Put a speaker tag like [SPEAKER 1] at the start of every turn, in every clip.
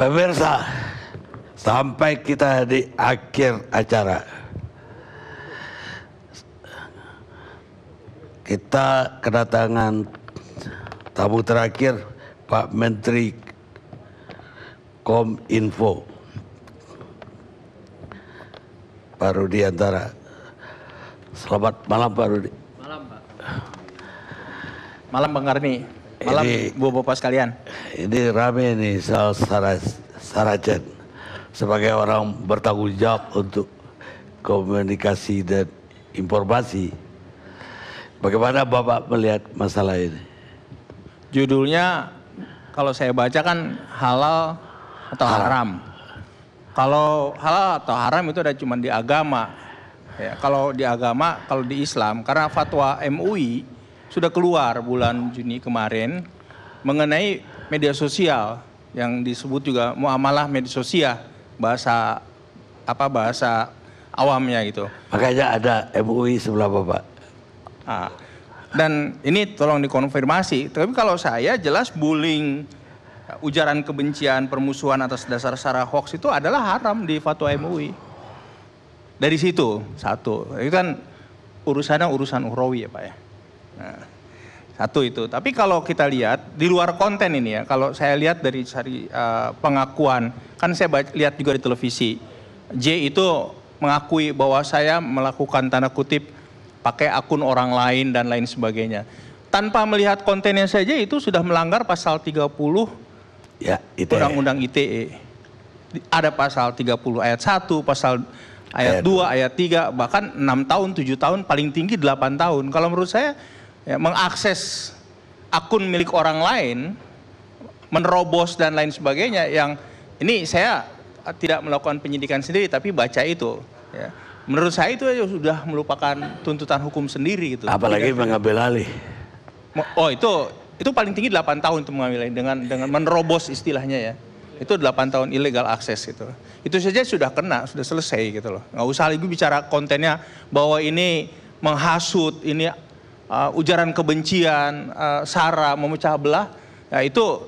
[SPEAKER 1] Pemirsa, sampai kita di akhir acara. Kita kedatangan tamu terakhir, Pak Menteri Kominfo, Pak Rudi Antara. Selamat malam Pak Rudi.
[SPEAKER 2] Malam Pak. Malam Bang Karni. Malam Bapak sekalian.
[SPEAKER 1] Ini rame nih soal Saracen sebagai orang bertanggung jawab untuk komunikasi dan informasi. Bagaimana Bapak melihat masalah ini?
[SPEAKER 2] Judulnya kalau saya baca kan halal atau haram. Kalau halal atau haram itu ada cuma di agama. Ya, kalau di agama, kalau di Islam, karena fatwa MUI sudah keluar bulan Juni kemarin mengenai media sosial yang disebut juga muamalah media sosial, bahasa awamnya gitu.
[SPEAKER 1] Makanya ada MUI sebelah Bapak.
[SPEAKER 2] Nah, dan ini tolong dikonfirmasi. Tapi kalau saya jelas bullying, ujaran kebencian, permusuhan atas dasar sara hoax itu adalah haram di fatwa MUI. Dari situ satu, itu kan urusannya urusan ukhrawi ya Pak ya. Nah, satu itu. Tapi kalau kita lihat di luar konten ini ya, kalau saya lihat dari pengakuan, kan saya lihat juga di televisi, J itu mengakui bahwa saya melakukan tanda kutip pakai akun orang lain dan lain sebagainya. Tanpa melihat kontennya saja itu sudah melanggar pasal 30
[SPEAKER 1] ya,
[SPEAKER 2] Undang-Undang ITE. Ada pasal 30 ayat 1, pasal ayat 2, ayat 3, bahkan 6 tahun, 7 tahun, paling tinggi 8 tahun. Kalau menurut saya ya, mengakses akun milik orang lain, menerobos dan lain sebagainya, yang ini saya tidak melakukan penyidikan sendiri tapi baca itu. Ya. Menurut saya itu sudah merupakan tuntutan hukum sendiri gitu.
[SPEAKER 1] Apalagi mengambil alih.
[SPEAKER 2] Oh itu paling tinggi 8 tahun itu mengambil alih dengan menerobos istilahnya ya. Itu 8 tahun illegal akses itu. Itu saja sudah kena, sudah selesai gitu loh. Nggak usah lagi bicara kontennya bahwa ini menghasut, ini ujaran kebencian, sara, memecah belah. Ya itu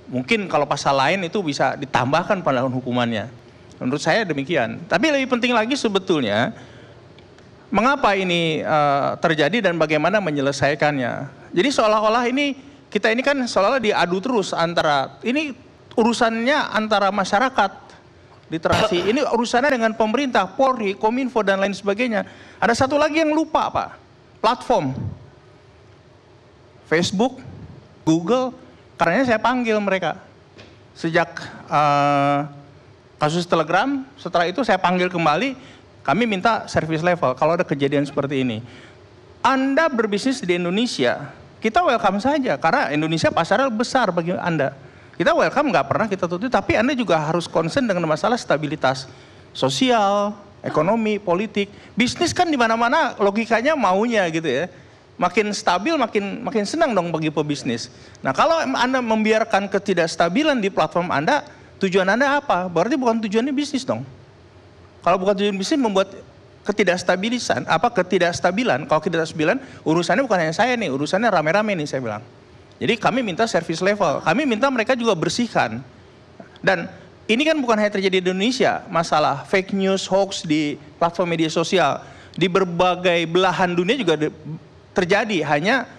[SPEAKER 2] mungkin kalau pasal lain itu bisa ditambahkan pada hukumannya. Menurut saya demikian. Tapi lebih penting lagi sebetulnya mengapa ini terjadi dan bagaimana menyelesaikannya. Jadi seolah-olah kita ini kan seolah-olah diadu terus antara ini urusannya antara masyarakat, literasi, ini urusannya dengan pemerintah, Polri, Kominfo dan lain sebagainya. Ada satu lagi yang lupa Pak, platform. Facebook, Google, karena saya panggil mereka. Sejak kasus Telegram, setelah itu saya panggil kembali, kami minta service level kalau ada kejadian seperti ini. Anda berbisnis di Indonesia, kita welcome saja, karena Indonesia pasarnya besar bagi Anda. Kita welcome, nggak pernah kita tutup, tapi Anda juga harus concern dengan masalah stabilitas sosial, ekonomi, politik. Bisnis kan di mana-mana logikanya maunya gitu ya. Makin stabil, makin senang dong bagi pebisnis. Nah kalau Anda membiarkan ketidakstabilan di platform Anda, tujuan Anda apa? Berarti bukan tujuannya bisnis dong. Kalau bukan tujuan bisnis membuat ketidakstabilan, kalau ketidakstabilan urusannya bukan hanya saya nih, urusannya rame-rame nih saya bilang. Jadi kami minta service level, kami minta mereka juga bersihkan. Dan ini kan bukan hanya terjadi di Indonesia, masalah fake news, hoax di platform media sosial. Di berbagai belahan dunia juga terjadi, hanya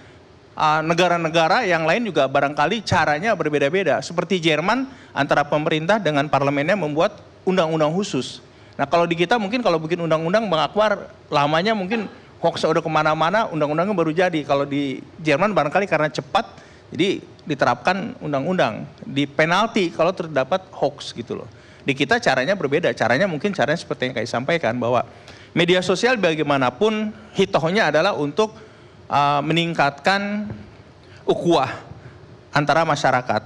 [SPEAKER 2] negara-negara yang lain juga barangkali caranya berbeda-beda. Seperti Jerman, antara pemerintah dengan parlemennya membuat undang-undang khusus. Nah kalau di kita mungkin kalau bikin undang-undang Bang Akbar, lamanya mungkin hoax udah kemana-mana, undang-undangnya baru jadi. Kalau di Jerman barangkali karena cepat, jadi diterapkan undang-undang, di penalti kalau terdapat hoax gitu loh. Di kita caranya berbeda, caranya seperti yang kayak sampaikan bahwa media sosial bagaimanapun hitohnya adalah untuk meningkatkan ukhuwah antara masyarakat.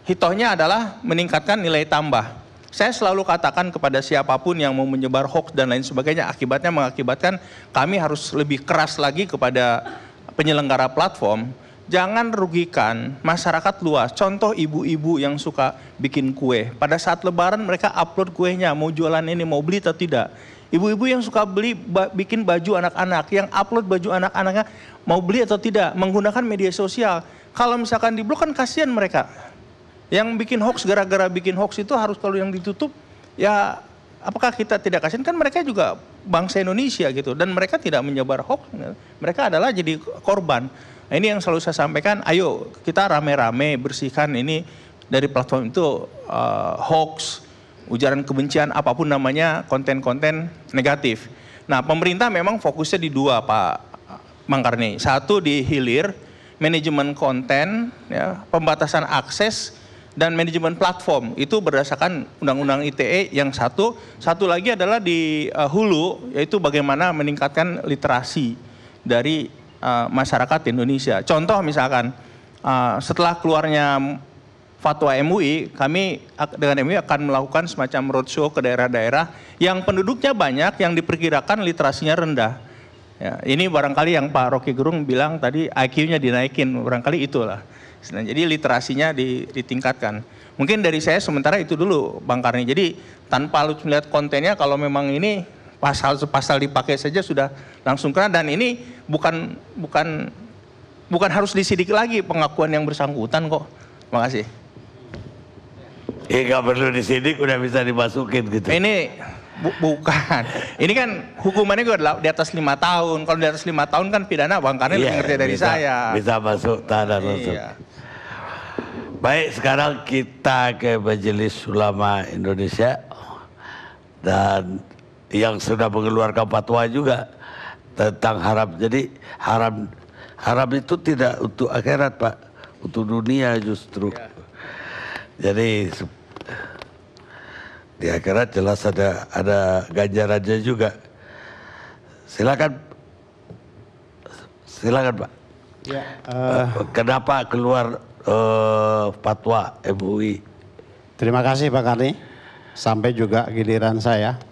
[SPEAKER 2] Hitohnya adalah meningkatkan nilai tambah. Saya selalu katakan kepada siapapun yang mau menyebar hoax dan lain sebagainya, akibatnya mengakibatkan kami harus lebih keras lagi kepada penyelenggara platform. Jangan rugikan masyarakat luas. Contoh ibu-ibu yang suka bikin kue. Pada saat lebaran mereka upload kuenya, mau jualan ini, mau beli atau tidak. Ibu-ibu yang suka bikin baju anak-anak, yang upload baju anak-anaknya, mau beli atau tidak, menggunakan media sosial. Kalau misalkan di blok kan kasihan mereka. Yang bikin hoax gara-gara bikin hoax itu harus kalau yang ditutup, ya apakah kita tidak kasihan? Kan mereka juga bangsa Indonesia gitu, dan mereka tidak menyebar hoax, mereka adalah jadi korban. Nah, ini yang selalu saya sampaikan, ayo kita rame-rame bersihkan ini dari platform itu, hoax, ujaran kebencian, apapun namanya, konten-konten negatif. Nah, pemerintah memang fokusnya di dua, Pak Mangkarni. Satu di hilir, manajemen konten, ya, pembatasan akses, dan manajemen platform. Itu berdasarkan Undang-Undang ITE yang satu. Satu lagi adalah di hulu, yaitu bagaimana meningkatkan literasi dari masyarakat Indonesia. Contoh misalkan, setelah keluarnya fatwa MUI, kami dengan MUI akan melakukan semacam roadshow ke daerah-daerah yang penduduknya banyak, yang diperkirakan literasinya rendah. Ya, ini barangkali yang Pak Rocky Gerung bilang tadi, IQ-nya dinaikin, barangkali itulah. Jadi literasinya ditingkatkan. Mungkin dari saya sementara itu dulu, Bang Karni. Jadi tanpa lu melihat kontennya, kalau memang ini pasal dipakai saja sudah langsung kena, dan ini bukan harus disidik lagi pengakuan yang bersangkutan kok. Terima kasih.
[SPEAKER 1] Nggak perlu disidik, udah bisa dimasukin gitu.
[SPEAKER 2] Ini bukan. Ini kan hukumannya juga di atas 5 tahun. Kalau di atas 5 tahun kan pidana, Bang Karni lebih ngerti dari saya.
[SPEAKER 1] Bisa masuk tahanan langsung.
[SPEAKER 2] Iya.
[SPEAKER 1] Baik, sekarang kita ke Majelis Ulama Indonesia, dan yang sudah mengeluarkan fatwa juga tentang haram. Jadi haram itu tidak untuk akhirat, Pak, untuk dunia justru. Ya. Jadi di akhirat jelas ada ganjarannya juga. Silakan Pak.
[SPEAKER 3] Ya,
[SPEAKER 1] kenapa keluar fatwa MUI?
[SPEAKER 3] terima kasih Pak Karni. Sampai juga giliran saya.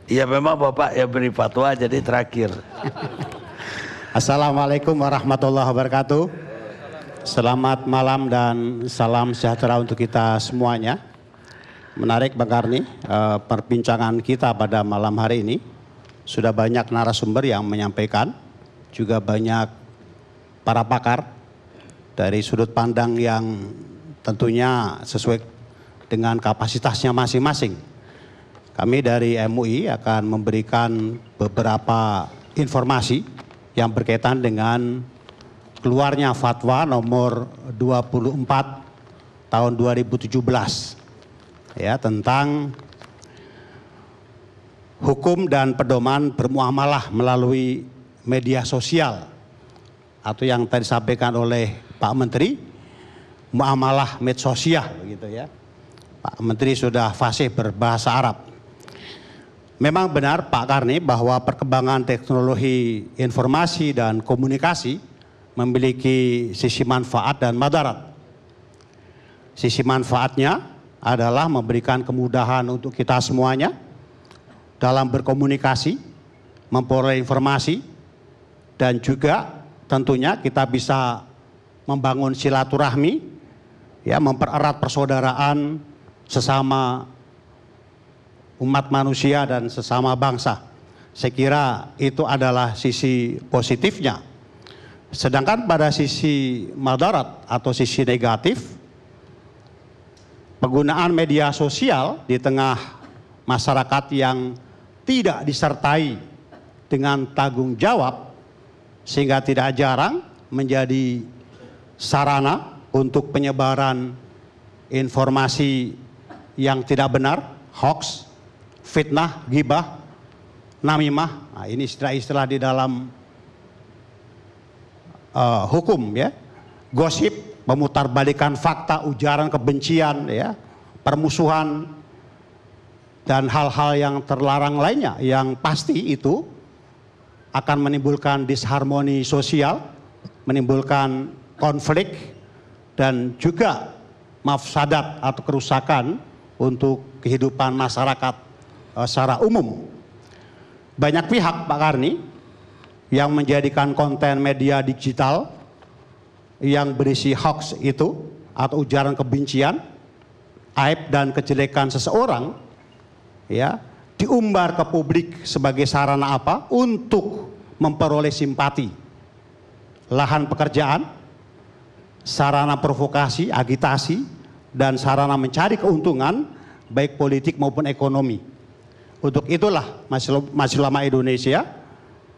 [SPEAKER 1] Iya, memang Bapak yang beri fatwa, jadi terakhir.
[SPEAKER 3] Assalamualaikum warahmatullahi wabarakatuh. Selamat malam dan salam sejahtera untuk kita semuanya. Menarik Bang Karni, perbincangan kita pada malam hari ini. Sudah banyak narasumber yang menyampaikan, juga banyak para pakar dari sudut pandang yang tentunya sesuai dengan kapasitasnya masing-masing. Kami dari MUI akan memberikan beberapa informasi yang berkaitan dengan keluarnya fatwa nomor 24 tahun 2017 ya, tentang hukum dan pedoman bermuamalah melalui media sosial, atau yang tadi disampaikan oleh Pak Menteri, muamalah medsosial begitu ya. Pak Menteri sudah fasih berbahasa Arab. Memang benar Pak Karni bahwa perkembangan teknologi informasi dan komunikasi memiliki sisi manfaat dan madarat. Sisi manfaatnya adalah memberikan kemudahan untuk kita semuanya dalam berkomunikasi, memperoleh informasi, dan juga tentunya kita bisa membangun silaturahmi, ya, mempererat persaudaraan sesama umat manusia dan sesama bangsa. Saya kira itu adalah sisi positifnya. Sedangkan pada sisi madarat atau sisi negatif, penggunaan media sosial di tengah masyarakat yang tidak disertai dengan tanggung jawab, sehingga tidak jarang menjadi sarana untuk penyebaran informasi yang tidak benar, hoax, fitnah, ghibah, namimah. Nah, ini istilah-istilah di dalam hukum ya. Gosip, memutarbalikan fakta, ujaran kebencian ya, permusuhan, dan hal-hal yang terlarang lainnya, yang pasti itu akan menimbulkan disharmoni sosial, menimbulkan konflik, dan juga mafsadat atau kerusakan untuk kehidupan masyarakat secara umum. Banyak pihak Pak Karni yang menjadikan konten media digital yang berisi hoax itu atau ujaran kebencian, aib dan kejelekan seseorang ya, diumbar ke publik sebagai sarana apa? Untuk memperoleh simpati, lahan pekerjaan, sarana provokasi, agitasi, dan sarana mencari keuntungan baik politik maupun ekonomi. Untuk itulah Majelis Ulama Indonesia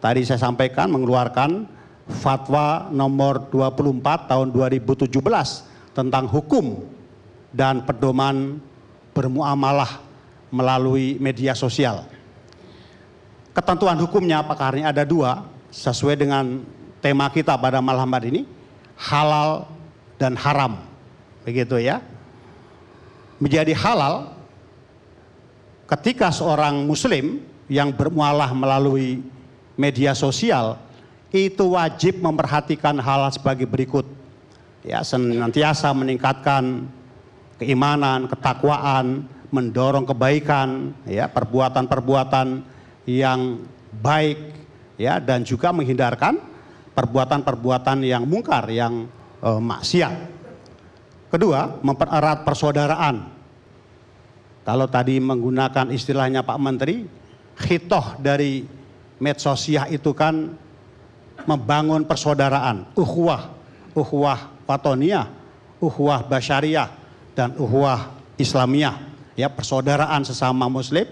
[SPEAKER 3] tadi saya sampaikan mengeluarkan Fatwa nomor 24 tahun 2017 tentang hukum dan pedoman bermuamalah melalui media sosial. Ketentuan hukumnya apakah ini ada dua sesuai dengan tema kita pada malam hari ini, halal dan haram. Begitu ya. Menjadi halal ketika seorang muslim yang bermuamalah melalui media sosial itu wajib memperhatikan hal sebagai berikut. Ya, senantiasa meningkatkan keimanan, ketakwaan, mendorong kebaikan, ya, perbuatan-perbuatan yang baik, ya, dan juga menghindarkan perbuatan-perbuatan yang mungkar, yang maksiat. Kedua, mempererat persaudaraan. Kalau tadi menggunakan istilahnya Pak Menteri, khitoh dari medsosial itu kan membangun persaudaraan, ukhuwah watoniyah, ukhuwah basyariyah, dan ukhuwah islamiyah, ya, persaudaraan sesama muslim,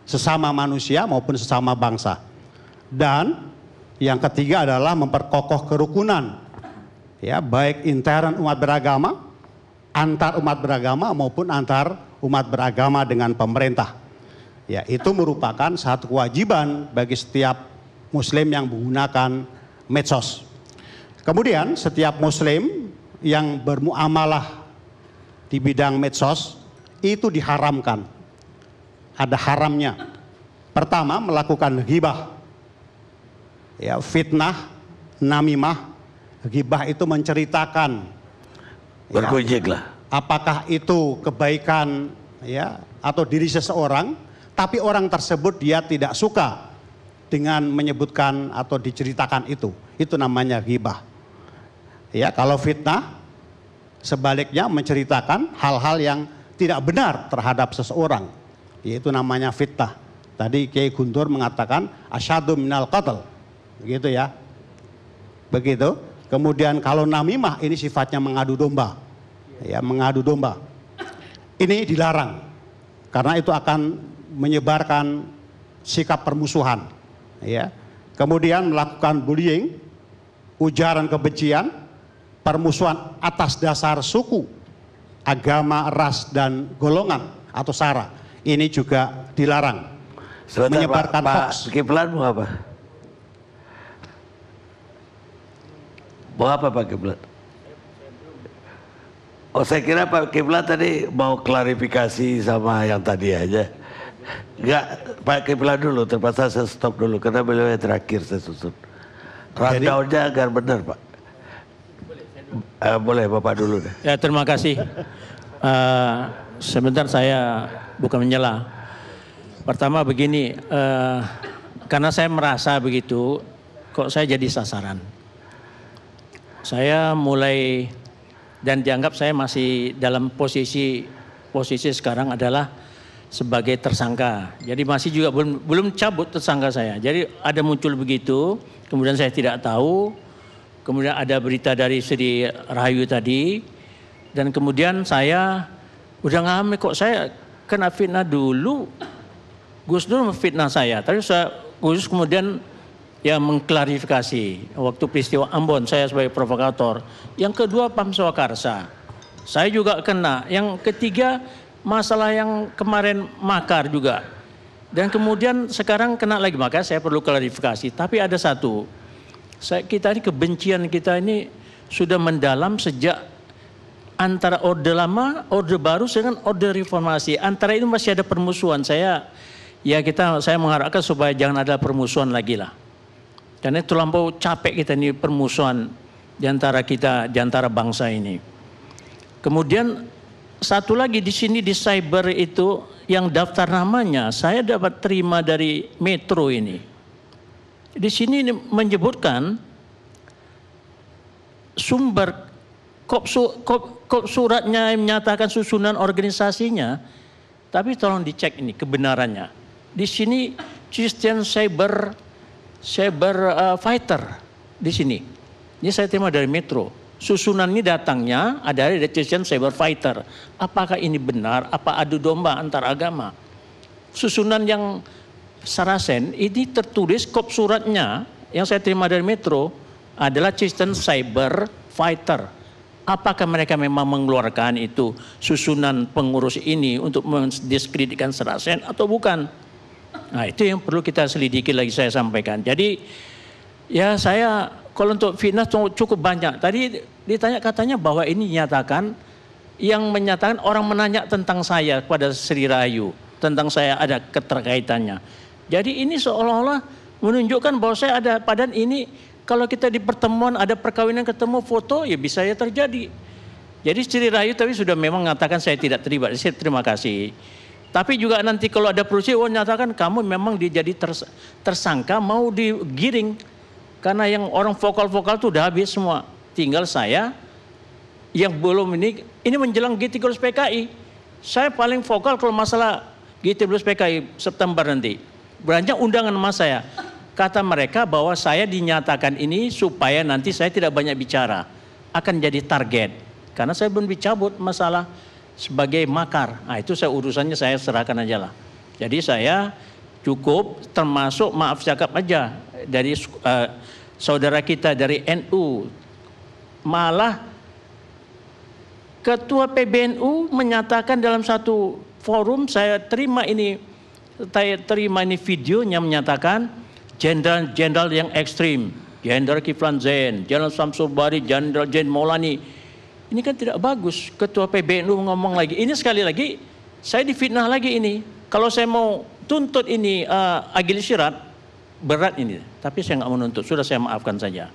[SPEAKER 3] sesama manusia maupun sesama bangsa. Dan yang ketiga adalah memperkokoh kerukunan, ya, baik intern umat beragama, antar umat beragama maupun antar umat beragama dengan pemerintah. Ya, itu merupakan satu kewajiban bagi setiap muslim yang menggunakan medsos. Kemudian setiap muslim yang bermuamalah di bidang medsos itu diharamkan. Ada haramnya. Pertama, melakukan ghibah, ya, fitnah, namimah. Ghibah itu menceritakan,
[SPEAKER 1] Berkunjing lah.
[SPEAKER 3] apakah itu kebaikan, ya, atau diri seseorang, tapi orang tersebut dia tidak suka dengan menyebutkan atau diceritakan itu namanya ghibah. Ya, kalau fitnah sebaliknya menceritakan hal-hal yang tidak benar terhadap seseorang, yaitu namanya fitnah. Tadi Kiai Guntur mengatakan asyadu minal qatl, begitu ya. Begitu. Kemudian kalau namimah ini sifatnya mengadu domba, ya, mengadu domba. Ini dilarang karena itu akan menyebarkan sikap permusuhan, ya. Kemudian melakukan bullying, ujaran kebencian, permusuhan atas dasar suku, agama, ras, dan golongan atau sara. Ini juga dilarang.
[SPEAKER 1] Sebentar,
[SPEAKER 3] Menyebarkan hoax.
[SPEAKER 1] Pak Kiflan mau apa? Mau apa Pak Kiflan? Oh, saya kira Pak Kiflan tadi mau klarifikasi sama yang tadi aja. Enggak, Pak Kiflan dulu, terpaksa saya stop dulu karena beliau yang terakhir saya susun. Rundown-nya agar benar Pak. Boleh Bapak dulu deh.
[SPEAKER 4] Ya, terima kasih. Sebentar, saya bukan menyela. Pertama begini, karena saya merasa begitu, kok saya jadi sasaran. Saya mulai, dan dianggap saya masih dalam posisi sekarang adalah sebagai tersangka. Jadi masih juga belum cabut tersangka saya. Jadi ada muncul begitu, kemudian saya tidak tahu, kemudian ada berita dari Sri Rahayu tadi, dan kemudian saya udah ngambil, kok saya kena fitnah dulu. Gus Dur memfitnah saya, tapi Gus kemudian ya mengklarifikasi. Waktu peristiwa Ambon saya sebagai provokator. Yang kedua Pam Swakarsa, saya juga kena. Yang ketiga masalah yang kemarin makar juga. Dan kemudian sekarang kena lagi, maka saya perlu klarifikasi. Tapi ada satu, kita ini kebencian kita ini sudah mendalam sejak antara orde lama, orde baru dengan orde reformasi. Antara itu masih ada permusuhan. Saya mengharapkan supaya jangan ada permusuhan lagi lah. Karena itu terlampau capek kita ini permusuhan di antara kita, di antara bangsa ini. Kemudian satu lagi di sini di cyber itu yang daftar namanya saya dapat terima dari Metro ini. Di sini menyebutkan sumber kop suratnya yang menyatakan susunan organisasinya, tapi tolong dicek ini kebenarannya. Di sini Christian Cyber Fighter di sini. Ini saya terima dari Metro. susunan ini datangnya ada dari Chechen Cyber Fighter. Apakah ini benar? Apa adu domba antar agama? Susunan yang Saracen ini tertulis kop suratnya yang saya terima dari Metro adalah Chechen Cyber Fighter. Apakah mereka memang mengeluarkan itu susunan pengurus ini untuk mendiskreditkan Saracen atau bukan? Nah, itu yang perlu kita selidiki lagi, saya sampaikan. Jadi ya saya kalau untuk fitnah cukup banyak. Tadi ditanya katanya bahwa ini dinyatakan, yang menyatakan orang menanya tentang saya kepada Sri Rahayu, tentang saya ada keterkaitannya. Jadi ini seolah-olah menunjukkan bahwa saya ada, padahal ini kalau kita di pertemuan ada perkawinan ketemu foto ya bisa ya terjadi. Jadi Sri Rahayu tapi sudah memang mengatakan saya tidak terlibat. Saya terima kasih. Tapi juga nanti kalau ada peristiwa nyatakan kamu memang dijadi tersangka mau digiring. Karena yang orang vokal-vokal itu udah habis semua. Tinggal saya yang belum ini menjelang G13 PKI. Saya paling vokal kalau masalah G13 PKI September nanti. Beranjak undangan sama saya. Kata mereka bahwa saya dinyatakan ini supaya nanti saya tidak banyak bicara. Akan jadi target. Karena saya belum dicabut masalah sebagai makar. Nah itu urusannya saya serahkan aja lah. Jadi saya cukup termasuk maaf cakap aja dari saudara kita dari NU. Malah Ketua PBNU menyatakan dalam satu forum, saya terima ini videonya, menyatakan jenderal-jenderal yang ekstrim, Jenderal Kiflan Zain, Jenderal Samsul Bari, Jenderal Jen Maulani, ini kan tidak bagus. Ketua PBNU ngomong lagi, ini sekali lagi saya difitnah lagi ini. Kalau saya mau tuntut ini Agil Syirat, berat ini, tapi saya nggak menuntut, sudah saya maafkan saja.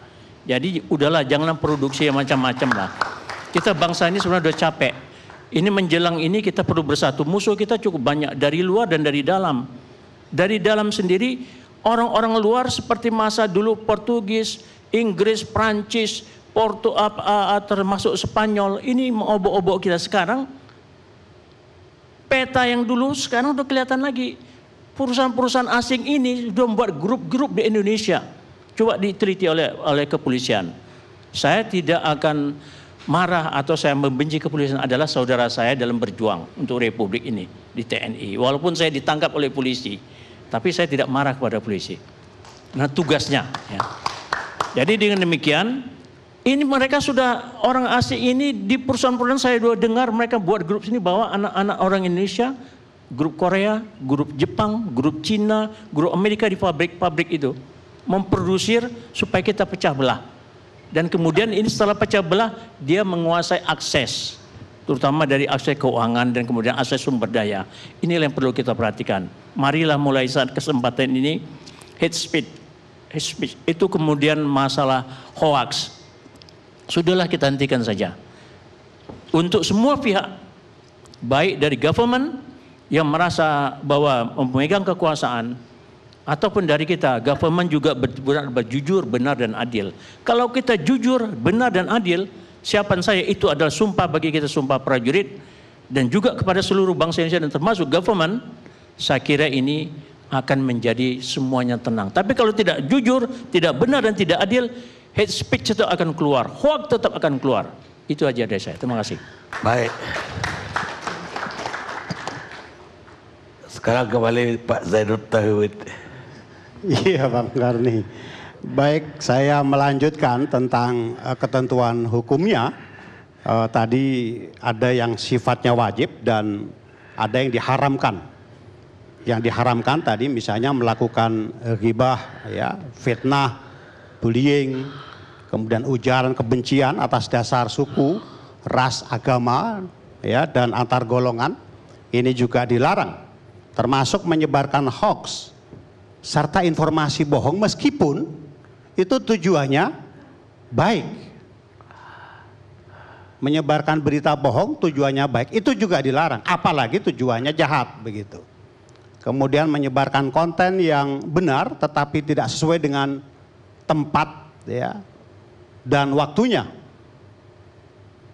[SPEAKER 4] Jadi udahlah, janganlah produksi yang macam-macam lah. Kita bangsa ini sebenarnya udah capek. Ini menjelang ini kita perlu bersatu. Musuh kita cukup banyak dari luar dan dari dalam. Dari dalam sendiri orang-orang luar seperti masa dulu Portugis, Inggris, Prancis, termasuk Spanyol. Ini mengobok-obok kita sekarang. Peta yang dulu sekarang udah kelihatan lagi. Perusahaan-perusahaan asing ini sudah membuat grup-grup di Indonesia. Coba diteliti oleh kepolisian. Saya tidak akan marah atau saya membenci kepolisian, adalah saudara saya dalam berjuang untuk Republik ini di TNI. Walaupun saya ditangkap oleh polisi, tapi saya tidak marah kepada polisi. Nah tugasnya. Ya. Jadi dengan demikian, ini mereka sudah orang asing ini di perusahaan-perusahaan saya sudah dengar mereka buat grup sini bahwa anak-anak orang Indonesia, grup Korea, grup Jepang, grup Cina, grup Amerika di pabrik-pabrik itu memproduksi supaya kita pecah belah. Dan kemudian ini setelah pecah belah, dia menguasai akses, terutama dari akses keuangan dan kemudian akses sumber daya. Inilah yang perlu kita perhatikan. Marilah mulai saat kesempatan ini, hate speech itu kemudian masalah hoax. Sudahlah kita hentikan saja. Untuk semua pihak, baik dari government yang merasa bahwa memegang kekuasaan, ataupun dari kita, government juga berjujur, benar dan adil. Kalau kita jujur, benar dan adil, siapan saya itu adalah sumpah bagi kita, sumpah prajurit, dan juga kepada seluruh bangsa Indonesia dan termasuk government, saya kira ini akan menjadi semuanya tenang. Tapi kalau tidak jujur, tidak benar dan tidak adil, hate speech tetap akan keluar, hoax tetap akan keluar. Itu aja dari saya. Terima kasih.
[SPEAKER 1] Baik. Sekarang kembali Pak Zainud Tauhid.
[SPEAKER 3] Iya Bang Karni. Baik, saya melanjutkan tentang ketentuan hukumnya. Tadi ada yang sifatnya wajib dan ada yang diharamkan. Yang diharamkan tadi misalnya melakukan ghibah, ya, fitnah, bullying, kemudian ujaran kebencian atas dasar suku, ras, agama, ya, dan antar golongan. Ini juga dilarang. Termasuk menyebarkan hoax serta informasi bohong meskipun itu tujuannya baik. Menyebarkan berita bohong tujuannya baik, itu juga dilarang, apalagi tujuannya jahat begitu. Kemudian menyebarkan konten yang benar tetapi tidak sesuai dengan tempat, ya, dan waktunya,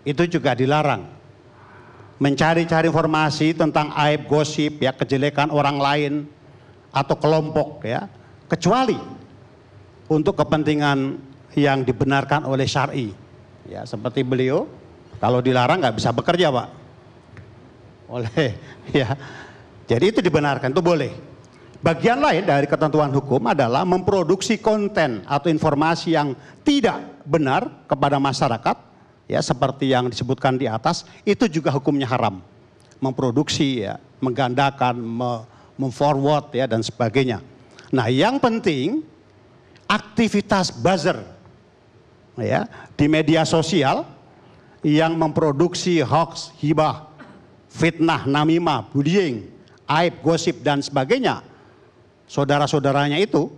[SPEAKER 3] itu juga dilarang. Mencari-cari informasi tentang aib, gosip, ya, kejelekan orang lain atau kelompok, ya, kecuali untuk kepentingan yang dibenarkan oleh syar'i. Ya, seperti beliau, kalau dilarang nggak bisa bekerja, Pak. Oleh, ya. Jadi itu dibenarkan, itu boleh. Bagian lain dari ketentuan hukum adalah memproduksi konten atau informasi yang tidak benar kepada masyarakat, ya seperti yang disebutkan di atas, itu juga hukumnya haram. Memproduksi, ya, menggandakan, memforward, ya, dan sebagainya. Nah, yang penting aktivitas buzzer, ya, di media sosial yang memproduksi hoax, hibah, fitnah, namimah, bullying, aib, gosip, dan sebagainya, saudara-saudaranya itu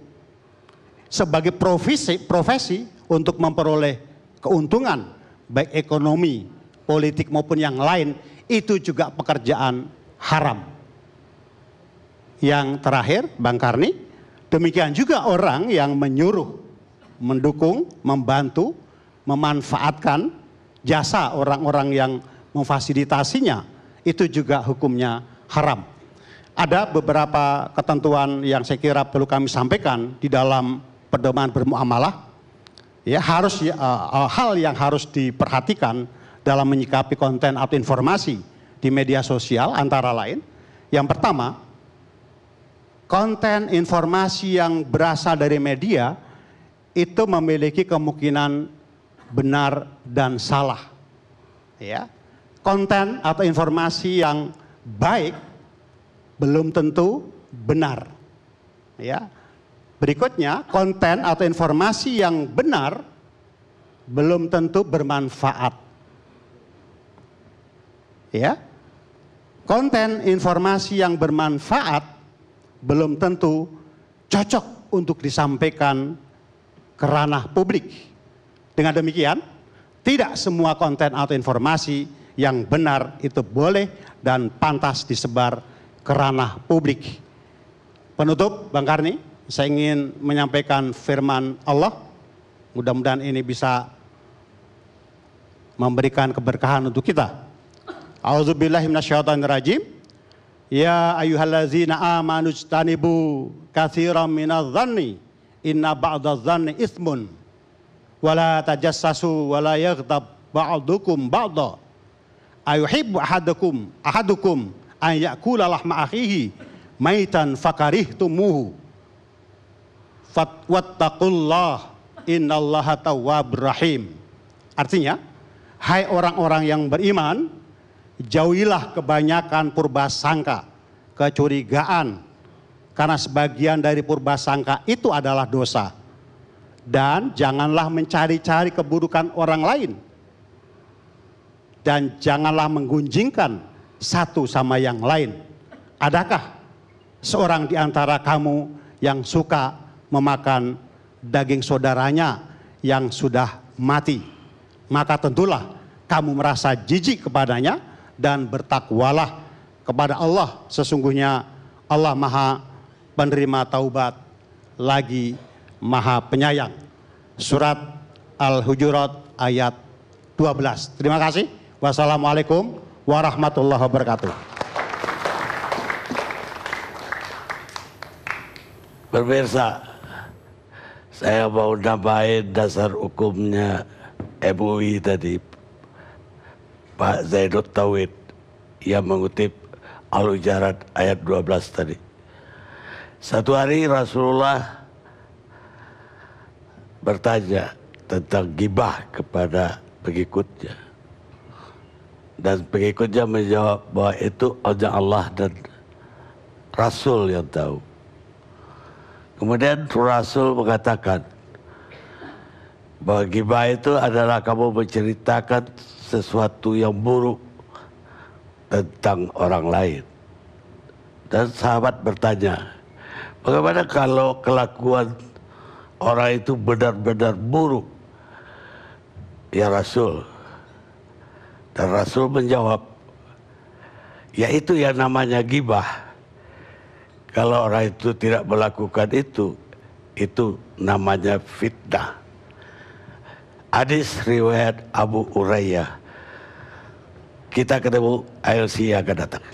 [SPEAKER 3] sebagai profesi untuk memperoleh keuntungan baik ekonomi, politik maupun yang lain, itu juga pekerjaan haram. Yang terakhir, Bang Karni, demikian juga orang yang menyuruh, mendukung, membantu, memanfaatkan jasa orang-orang yang memfasilitasinya, itu juga hukumnya haram. Ada beberapa ketentuan yang saya kira perlu kami sampaikan di dalam pedoman bermuamalah. Ya, hal yang harus diperhatikan dalam menyikapi konten atau informasi di media sosial antara lain. Yang pertama, konten informasi yang berasal dari media itu memiliki kemungkinan benar dan salah. Ya. Konten atau informasi yang baik belum tentu benar. Ya. Berikutnya, konten atau informasi yang benar belum tentu bermanfaat. Ya. Konten informasi yang bermanfaat belum tentu cocok untuk disampaikan ke ranah publik. Dengan demikian, tidak semua konten atau informasi yang benar itu boleh dan pantas disebar ke ranah publik. Penutup, Bang Karni, saya ingin menyampaikan firman Allah. Mudah-mudahan ini bisa memberikan keberkahan untuk kita. A'udzubillahi minasyaitonirrajim. Ya ayyuhallazina amanu ijtanibu katsiran minadh-dhanni inna ba'dadh-dhanni itsmun wala tajassasu wala yaghtab ba'dukum ba'dha ayuhibbu ahadukum an ya'kula lahma akhihi maitan fakarihtumuhu wattaqullah innallaha tawwabur rahim. Artinya, hai orang-orang yang beriman, jauhilah kebanyakan purbasangka, kecurigaan, karena sebagian dari purbasangka itu adalah dosa. Dan janganlah mencari-cari keburukan orang lain. Dan janganlah menggunjingkan satu sama yang lain. Adakah seorang di antara kamu yang suka memakan daging saudaranya yang sudah mati? Maka tentulah kamu merasa jijik kepadanya dan bertakwalah kepada Allah. Sesungguhnya Allah Maha Penerima Taubat lagi Maha Penyayang. Surat Al-Hujurat ayat 12. Terima kasih. Wassalamualaikum warahmatullahi wabarakatuh.
[SPEAKER 1] Pemirsa, saya mau nambahin dasar hukumnya MUI tadi, Pak Zainud Tauhid yang mengutip Al-Hujurat ayat 12 tadi. Satu hari Rasulullah bertanya tentang gibah kepada pengikutnya. Dan pengikutnya menjawab bahwa itu hanya Allah dan Rasul yang tahu. Kemudian Rasul mengatakan bahwa gibah itu adalah kamu menceritakan sesuatu yang buruk tentang orang lain. Dan sahabat bertanya, bagaimana kalau kelakuan orang itu benar-benar buruk, ya Rasul? Dan Rasul menjawab, ya itu yang namanya gibah. Kalau orang itu tidak melakukan itu namanya fitnah. Hadis riwayat Abu Hurairah. Kita ketemu ILC yang akan datang.